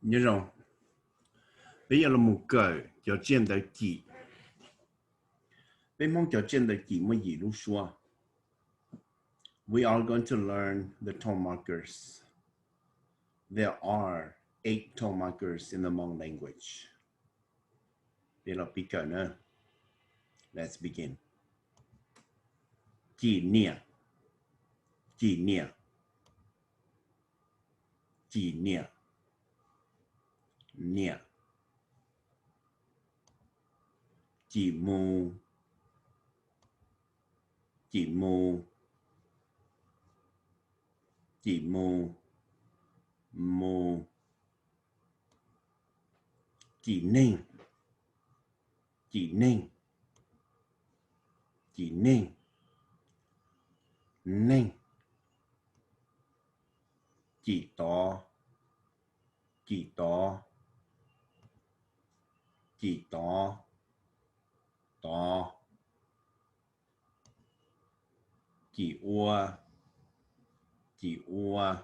nhớ rồi. Bây giờ là một câu trò chuyện đời kỳ. Bây mong trò chuyện đời kỳ mới gì lúc xua. We are going to learn the tone markers. There are 8 tone markers in the Hmong language. Bây giờ bị cỡ nữa. Let's begin. Kỷ niệm. Kỷ niệm. Kỷ niệm. Niệm. Kỷ mù. Kỷ mù. Kỷ mù. Mù. Kỷ ninh. Kỷ ninh. Kỷ ninh. Ninh. Kỷ tó. Kỷ tó. Kỷ tó. Tó. Kỷ ua. Kỷ ua.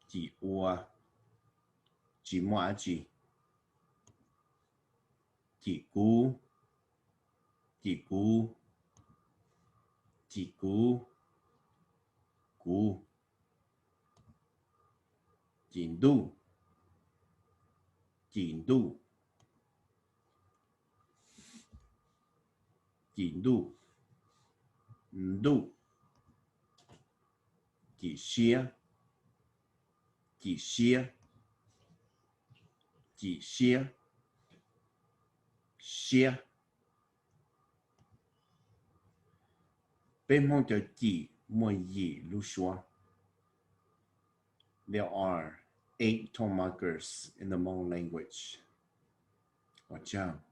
Kỷ ua. Kỷ moa kỷ. Kỷ cú. Kỷ cú. Kỷ cú. Cú. Kỷ đu. Kỷ đu. Kỷ đu. Đu. Kỷ xia. Kỷ xia. Kỷ xia. Xia. Bên mong chờ kỷ mùa gì lưu xua. There are 8 tone markers in the Hmong language. Watch out.